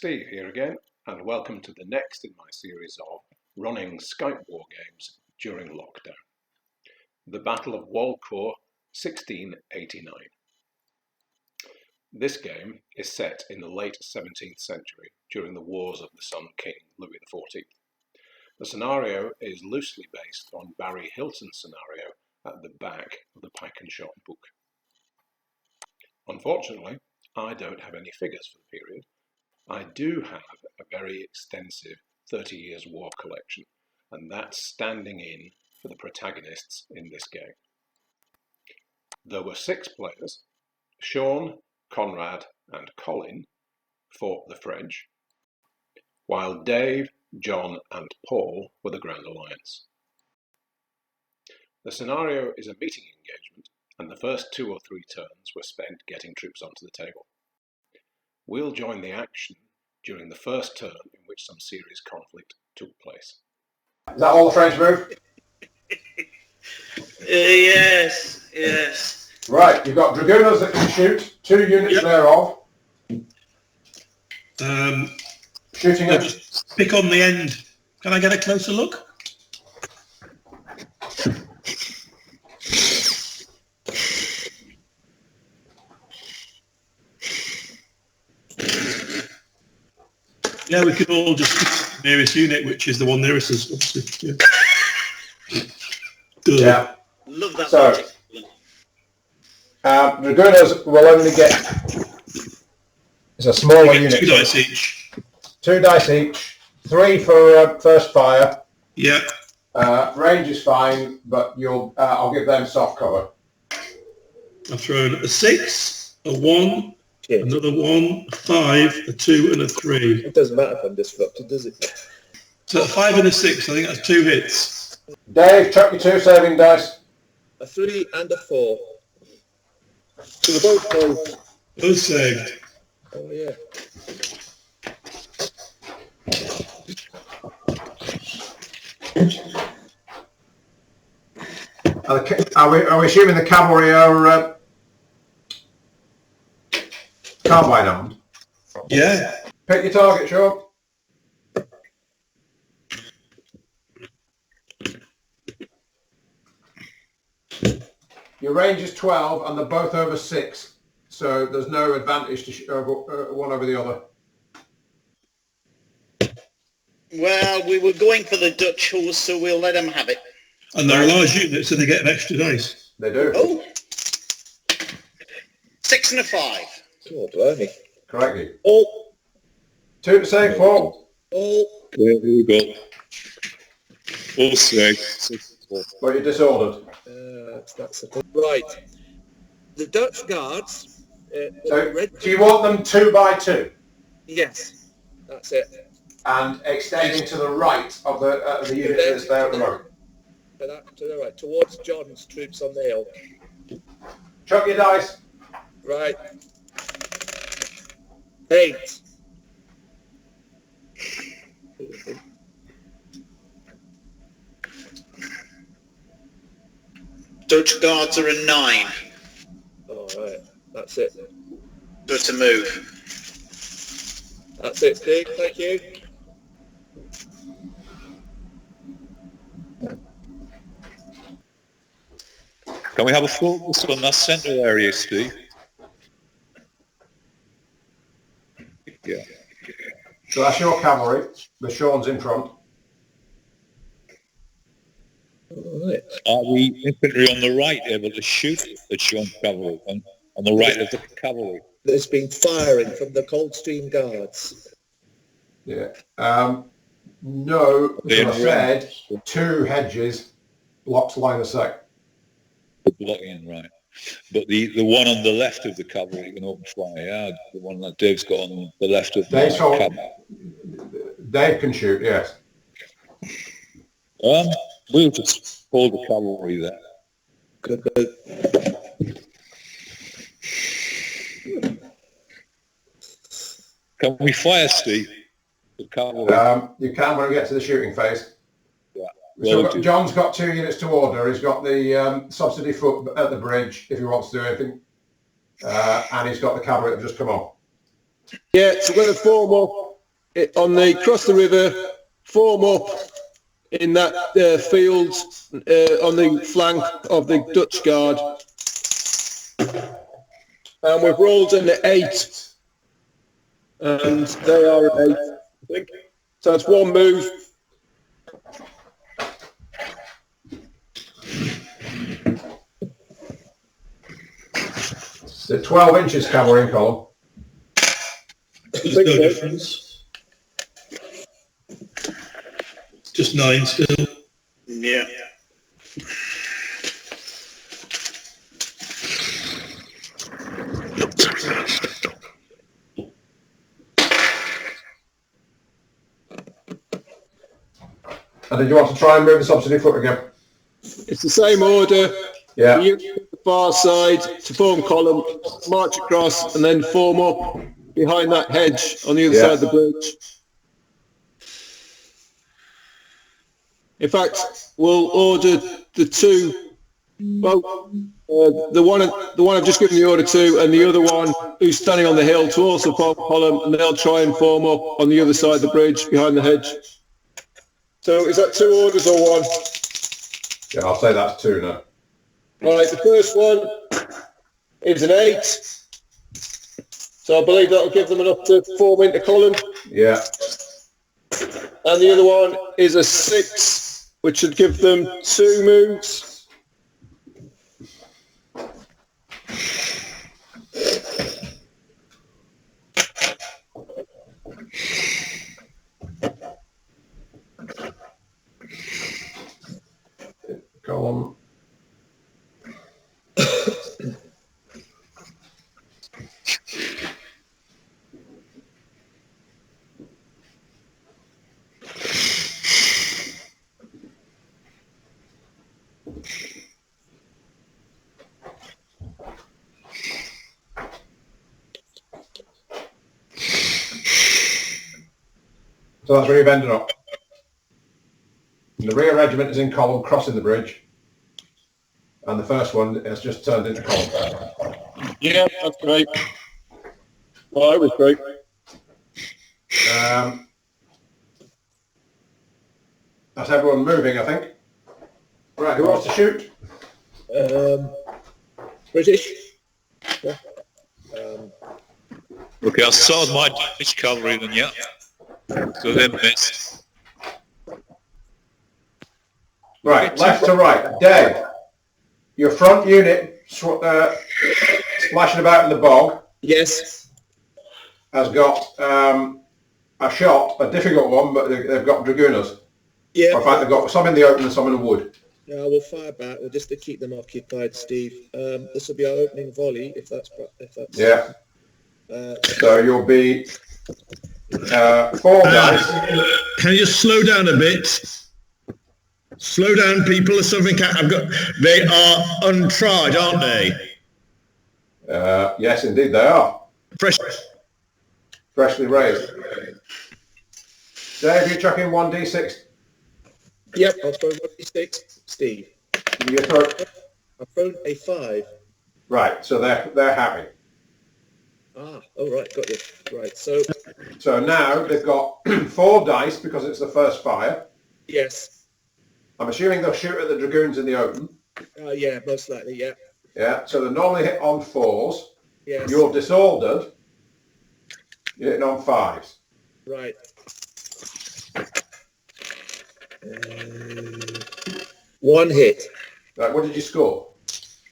Steve here again, and welcome to the next in my series of running Skype war games during lockdown. The Battle of Walcourt, 1689. This game is set in the late 17th century during the wars of the Sun King, Louis XIV. The scenario is loosely based on Barry Hilton's scenario at the back of the Pike and Shot book. Unfortunately, I don't have any figures for the period. I do have a very extensive 30 Years' War collection, and that's standing in for the protagonists in this game. There were 6 players. Sean, Conrad and Colin fought the French, while Dave, John and Paul were the Grand Alliance. The scenario is a meeting engagement, and the first 2 or 3 turns were spent getting troops onto the table. We'll join the action during the first turn in which some serious conflict took place. Is that all the French move? Yes. Right, you've got Dragooners that can shoot, 2 units thereof. Shooting I'll at... just pick on the end. Can I get a closer look? Yeah, we could all just pick the nearest unit, which is the one nearest us, obviously. Yeah. Love that. So, Dragooners will only get... It's a smaller unit. 2 dice each. 2 dice each. 3 for first fire. Yeah. Range is fine, but I'll give them soft cover. I've thrown a 6, a 1, another 1, a 5, a 2 and a 3. It doesn't matter if I'm disrupted, does it? So a 5 and a 6, I think that's 2 hits. Dave, chuck your 2 saving dice. A 3 and a 4. So they're both close. Both saved. Oh yeah. Are we assuming the cavalry are carbine armed? Yeah. Pick your target, Sean. Your range is 12 and they're both over 6, so there's no advantage to one over the other. Well, we were going for the Dutch horse, so we'll let them have it. And they're a large unit, so they get an extra dice. They do. Oh. 6 and a 5. Oh, blimey. Correctly. Oh. 2 to save, 4. Oh. There we go. All saved. But you're disordered. That's a good... Right. The Dutch guards... So, do you want them 2 by 2? Yes. That's it. And extending to the right of the unit that's there at the moment. To the right, towards John's troops on the hill. Chuck your dice. Right. 8. Dutch guards are a 9. All right. That's it. So to move. That's it, Steve. Thank you. Can we have a focus on that centre area, Steve? Yeah. So that's your cavalry. The Sean's in front. All right. Are we infantry on the right able to shoot at Sean's cavalry on the right of the cavalry? There's been firing from the Coldstream guards. Yeah. No, as I said, 2 hedges blocks line of sight. Blocking, right. But the one on the left of the cavalry can open fire, yeah? The one that Dave's got on the left of the cavalry. Dave can shoot, yes. We'll just hold the cavalry there. Good. Can we fire, Steve? The cavalry? You can when we get to the shooting phase. Yeah. So John's got 2 units to order. He's got the subsidy foot at the bridge if he wants to do anything. And he's got the cavalry that have just come on. Yeah, so we're going to form up on the cross the river, form up in that field on the flank of the Dutch Guard. And we've rolled an 8. And they are an 8, I think. So it's one move. The 12 inches covering column. There's no difference. Just 9 still. Yeah. And did you want to try and move the subsidy foot again? It's the same order. Yeah. You get the far side to form column, march across, and then form up behind that hedge on the other side of the bridge. In fact, we'll order the two. Well, the one I've just given the order to, and the other one who's standing on the hill to also form column, and they'll try and form up on the other side of the bridge behind the hedge. So is that 2 orders or 1? Yeah, I'll say that's 2 now. Right, the first one is an 8. So I believe that'll give them enough to form into column. Yeah. And the other one is a 6, which should give them 2 moves. Column. So that's where you've ended up. And the rear regiment is in column crossing the bridge. And the first one has just turned into column. Yeah, that's great. Well, that was great. That's everyone moving, I think. Right, who wants to shoot? British. Okay, I'll start my Danish cavalry then, yeah. So then missed. Right, left to right. Dave, your front unit splashing about in the bog. Yes. Has got a shot, a difficult one, but they've got dragooners. Yeah. Or in fact, they've got some in the open and some in the wood. Yeah, we'll fire back. We'll just to keep them occupied, Steve. This will be our opening volley, if that's. Yeah. So you'll be 4 dice. Can you slow down a bit? Slow down, people. Or something. They are untried, aren't they? Yes, indeed, they are. Freshly raised. Dave, you chuck in 1d6. Yep, I'll throw 1d6. Steve. You throw. I've thrown a 5. Right, so they're happy. Ah, all right, got you. Right, so now they've got 4 dice because it's the first fire. yes. I'm assuming they'll shoot at the dragoons in the open. Yeah, most likely, yeah. Yeah, so they normally hit on 4s. Yes. You're disordered. You're hitting on 5s. Right. 1 hit. Right, what did you score?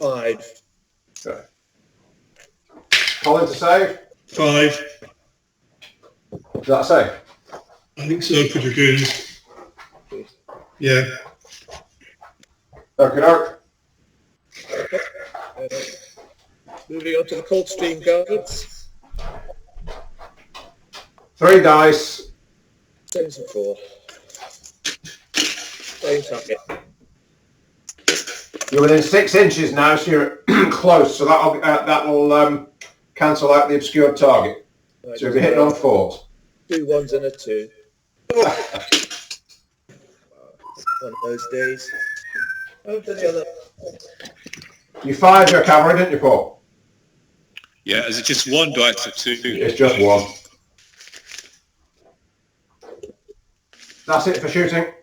5. Okay. Colin to save? 5. Is that a save? I think so for dragoons. Yeah. Okay. Moving on to the Coldstream Guards. 3 dice. 7 and 4. Same target. You're within 6 inches now, so you're close. So that'll cancel out the obscured target. Right, So you'll be hitting on 4s. 2 1s and a 2. One of those days. Over the other. You fired your cavalry, didn't you, Paul? Yeah, is it just 1 dice or 2? It's just 1. That's it for shooting.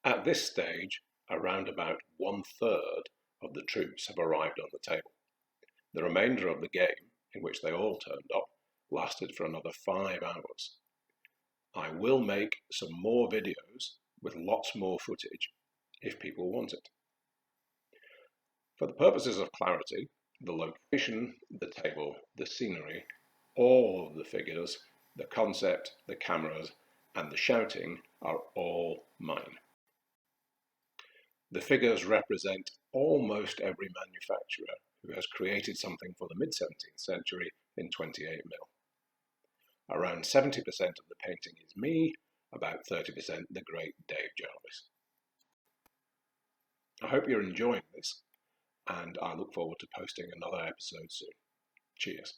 At this stage, around about 1/3 of the troops have arrived on the table. The remainder of the game, in which they all turned up, lasted for another 5 hours. I will make some more videos with lots more footage if people want it. For the purposes of clarity, the location, the table, the scenery, all of the figures, the concept, the cameras, and the shouting are all mine. The figures represent almost every manufacturer who has created something for the mid-17th century in 28mm. Around 70% of the painting is me, about 30% the great Dave Jarvis. I hope you're enjoying this, and I look forward to posting another episode soon. Cheers.